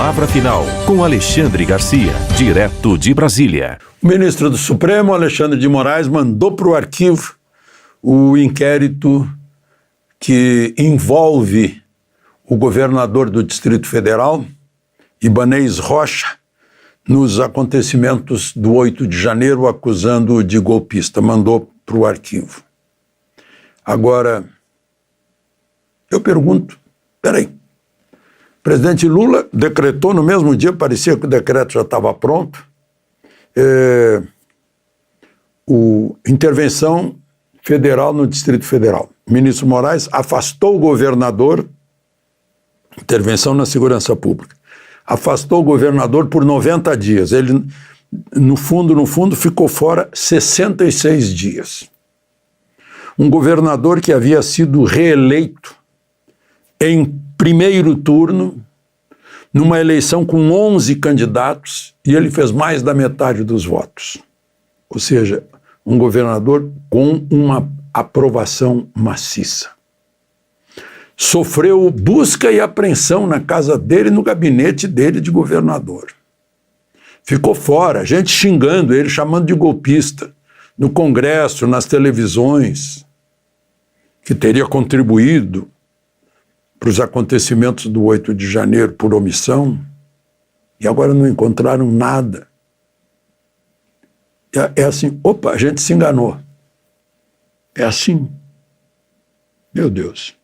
Palavra Final, com Alexandre Garcia, direto de Brasília. O ministro do Supremo, Alexandre de Moraes, mandou para o arquivo o inquérito que envolve o governador do Distrito Federal, Ibanez Rocha, nos acontecimentos do 8 de janeiro, acusando-o de golpista. Mandou para o arquivo. Agora, eu pergunto, peraí, o presidente Lula decretou no mesmo dia, parecia que o decreto já estava pronto, intervenção federal no Distrito Federal. O ministro Moraes afastou o governador, intervenção na segurança pública, afastou o governador por 90 dias. Ele, no fundo, ficou fora 66 dias. Um governador que havia sido reeleito em primeiro turno, numa eleição com 11 candidatos, e ele fez mais da metade dos votos. Ou seja, um governador com uma aprovação maciça. Sofreu busca e apreensão na casa dele, no gabinete dele de governador. Ficou fora, gente xingando ele, chamando de golpista, no Congresso, nas televisões, que teria contribuído para os acontecimentos do 8 de janeiro por omissão, e agora não encontraram nada. É assim, opa, a gente se enganou. É assim. Meu Deus.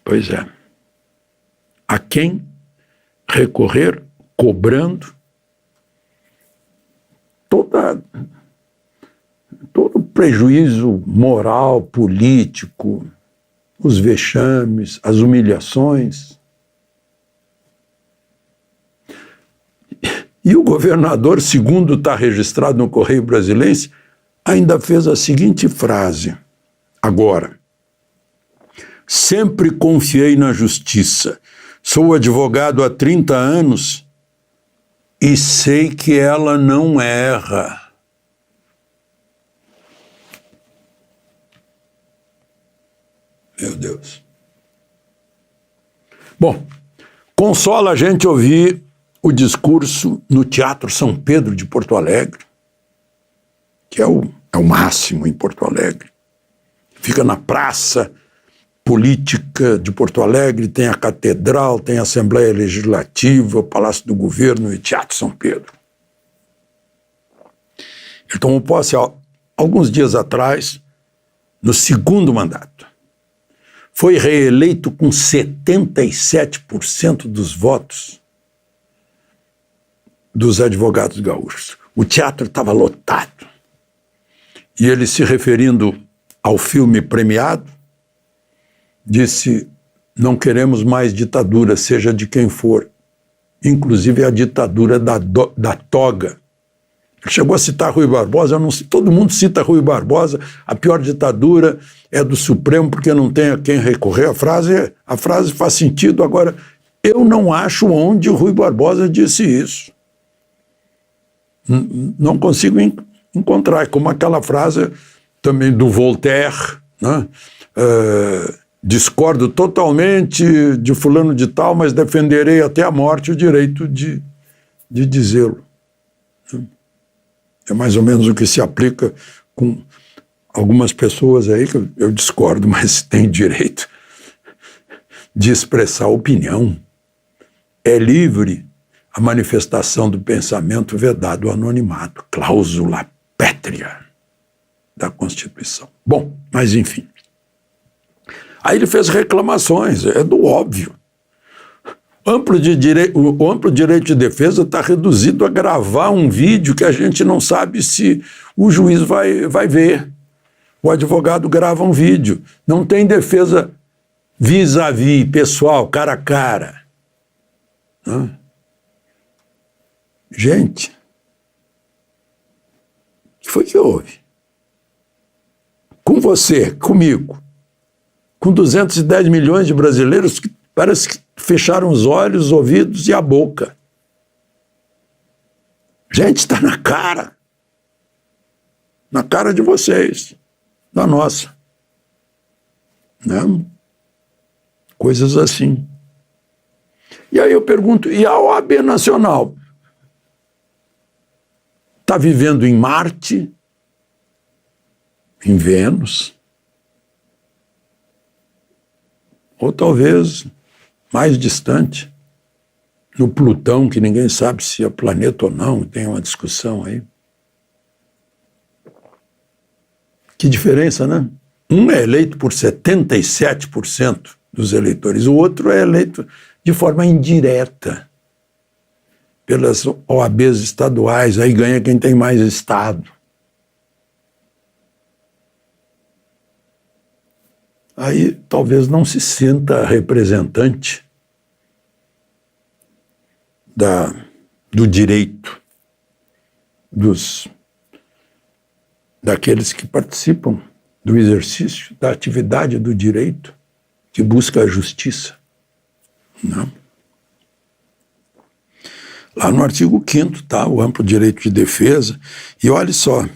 Pois é. A quem recorrer cobrando todo o prejuízo moral, político, os vexames, as humilhações. E o governador, segundo está registrado no Correio Brasilense, ainda fez a seguinte frase: agora, sempre confiei na justiça, sou advogado há 30 anos e sei que ela não erra. Meu Deus. Bom, consola a gente ouvir o discurso no Teatro São Pedro de Porto Alegre, que é o máximo em Porto Alegre. Fica na praça política de Porto Alegre, tem a Catedral, tem a Assembleia Legislativa, o Palácio do Governo e o Teatro São Pedro. Ele tomou posse alguns dias atrás, no segundo mandato. Foi reeleito com 77% dos votos dos advogados gaúchos. O teatro estava lotado. E ele, se referindo ao filme premiado, disse: não queremos mais ditadura, seja de quem for, inclusive a ditadura da toga. Ele chegou a citar Rui Barbosa, todo mundo cita Rui Barbosa, a pior ditadura é do Supremo porque não tem a quem recorrer. A frase faz sentido. Agora, eu não acho onde o Rui Barbosa disse isso. Não consigo encontrar, como aquela frase também do Voltaire, né? Discordo totalmente de fulano de tal, mas defenderei até a morte o direito de dizê-lo. É mais ou menos o que se aplica com algumas pessoas aí, que eu discordo, mas tem direito de expressar opinião. É livre a manifestação do pensamento, vedado o anonimato, cláusula pétrea da Constituição. Bom, mas enfim. Aí ele fez reclamações, é do óbvio. O amplo direito de defesa está reduzido a gravar um vídeo que a gente não sabe se o juiz vai ver. O advogado grava um vídeo. Não tem defesa vis-à-vis, pessoal, cara a cara. Né? Gente, o que foi que houve? Com você, comigo, com 210 milhões de brasileiros que parece que fecharam os olhos, os ouvidos e a boca. Gente, está na cara de vocês, da nossa. Né? Coisas assim. E aí eu pergunto, e a OAB Nacional? Está vivendo em Marte? Em Vênus? Ou talvez mais distante, no Plutão, que ninguém sabe se é planeta ou não, tem uma discussão aí. Que diferença, né? Um é eleito por 77% dos eleitores, o outro é eleito de forma indireta pelas OABs estaduais, aí ganha quem tem mais estado. Aí talvez não se sinta representante do direito daqueles que participam do exercício, da atividade do direito, que busca a justiça. Não. Lá no artigo 5º está o amplo direito de defesa, e olha só,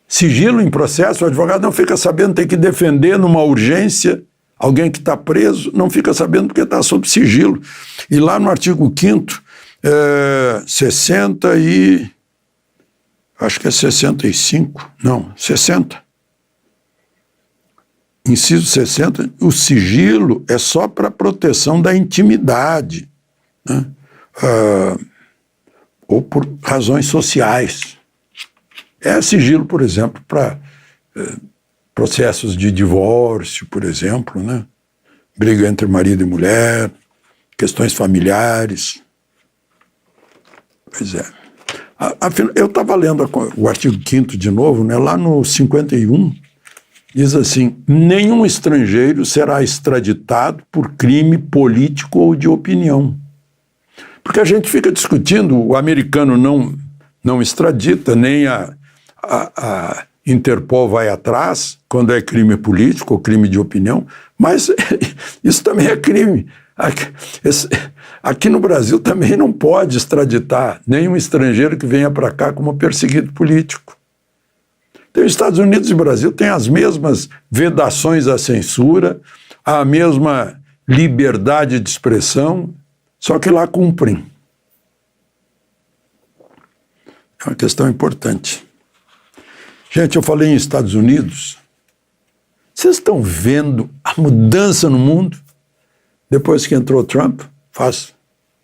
sigilo em processo, o advogado não fica sabendo, tem que defender numa urgência alguém que está preso, não fica sabendo porque está sob sigilo. E lá no artigo 5º, 60. Inciso 60, o sigilo é só para proteção da intimidade, né? Ou por razões sociais. É sigilo, por exemplo, para processos de divórcio, por exemplo, né? Briga entre marido e mulher, questões familiares. Pois é. Eu estava lendo o artigo 5º de novo, né? Lá no 51, diz assim, nenhum estrangeiro será extraditado por crime político ou de opinião. Porque a gente fica discutindo, o americano não extradita, nem a Interpol vai atrás quando é crime político ou crime de opinião, mas isso também é crime. Aqui no Brasil também não pode extraditar nenhum estrangeiro que venha para cá como perseguido político. Então, os Estados Unidos e o Brasil têm as mesmas vedações à censura, a mesma liberdade de expressão, só que lá cumprem. É uma questão importante. Gente, eu falei em Estados Unidos. Vocês estão vendo a mudança no mundo? Depois que entrou Trump, faz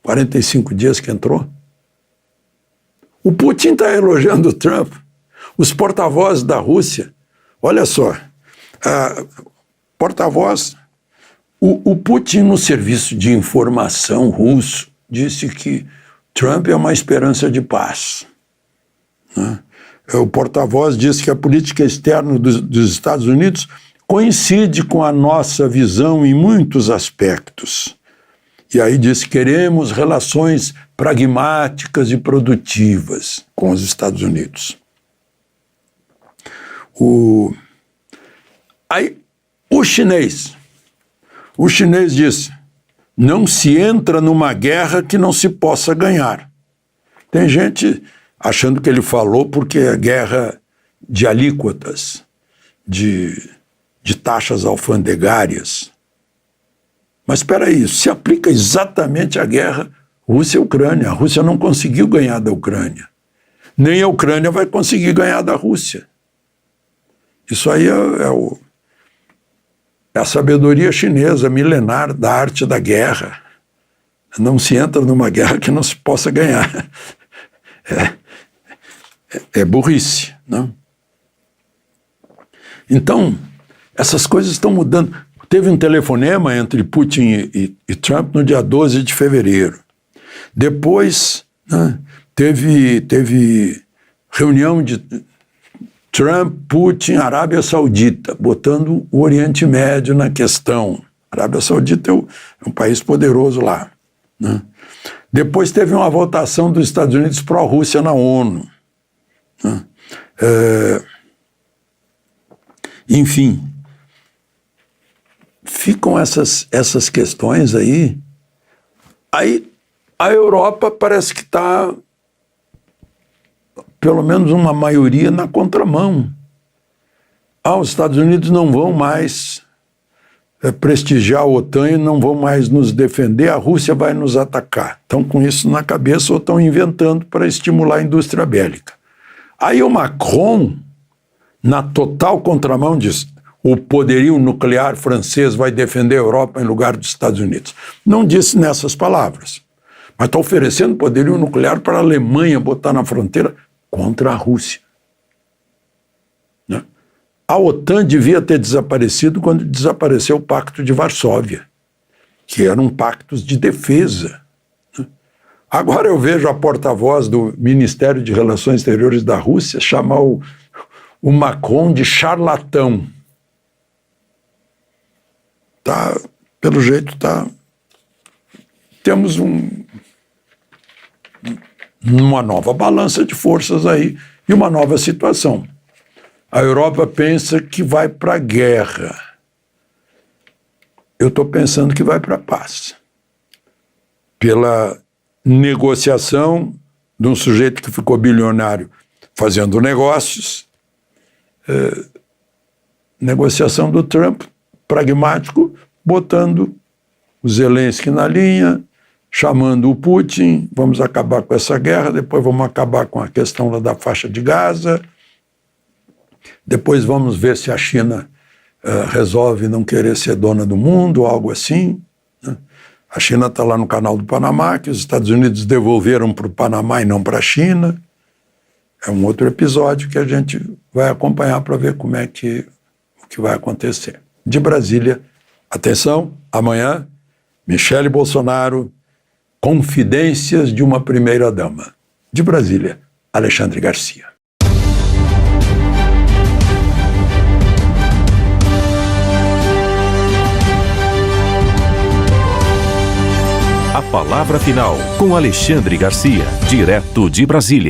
45 dias que entrou. O Putin está elogiando o Trump. Os porta-vozes da Rússia, olha só, porta-voz, o Putin no serviço de informação russo disse que Trump é uma esperança de paz, né? O porta-voz disse que a política externa dos Estados Unidos coincide com a nossa visão em muitos aspectos. E aí disse, queremos relações pragmáticas e produtivas com os Estados Unidos. O chinês disse, não se entra numa guerra que não se possa ganhar. Tem gente achando que ele falou porque é guerra de alíquotas, de taxas alfandegárias. Mas espera aí, isso se aplica exatamente à guerra Rússia-Ucrânia. A Rússia não conseguiu ganhar da Ucrânia. Nem a Ucrânia vai conseguir ganhar da Rússia. Isso aí é a sabedoria chinesa milenar da arte da guerra. Não se entra numa guerra que não se possa ganhar. É burrice, não? Então, essas coisas estão mudando. Teve um telefonema entre Putin e Trump no dia 12 de fevereiro. Depois, né, teve reunião de Trump, Putin, Arábia Saudita, botando o Oriente Médio na questão. A Arábia Saudita é um país poderoso lá, né? Depois teve uma votação dos Estados Unidos pró-Rússia na ONU, né? Enfim, ficam essas questões aí. Aí a Europa parece que está, pelo menos uma maioria, na contramão. Os Estados Unidos não vão mais prestigiar a OTAN e não vão mais nos defender, a Rússia vai nos atacar. Estão com isso na cabeça ou estão inventando para estimular a indústria bélica. Aí o Macron, na total contramão, diz: o poderio nuclear francês vai defender a Europa em lugar dos Estados Unidos. Não disse nessas palavras, mas está oferecendo poderio nuclear para a Alemanha botar na fronteira contra a Rússia. Né? A OTAN devia ter desaparecido quando desapareceu o Pacto de Varsóvia, que eram pactos de defesa. Né? Agora eu vejo a porta-voz do Ministério de Relações Exteriores da Rússia chamar o Macron de charlatão. Tá, pelo jeito, temos uma nova balança de forças aí e uma nova situação. A Europa pensa que vai para a guerra. Eu estou pensando que vai para a paz. Pela negociação de um sujeito que ficou bilionário fazendo negócios, negociação do Trump, pragmático, botando o Zelensky na linha, chamando o Putin, vamos acabar com essa guerra, depois vamos acabar com a questão lá da faixa de Gaza, depois vamos ver se a China resolve não querer ser dona do mundo, algo assim. Né? A China está lá no canal do Panamá, que os Estados Unidos devolveram para o Panamá e não para a China. É um outro episódio que a gente vai acompanhar para ver o que vai acontecer. De Brasília, atenção, amanhã, Michele Bolsonaro, confidências de uma primeira-dama. De Brasília, Alexandre Garcia. A palavra final com Alexandre Garcia, direto de Brasília.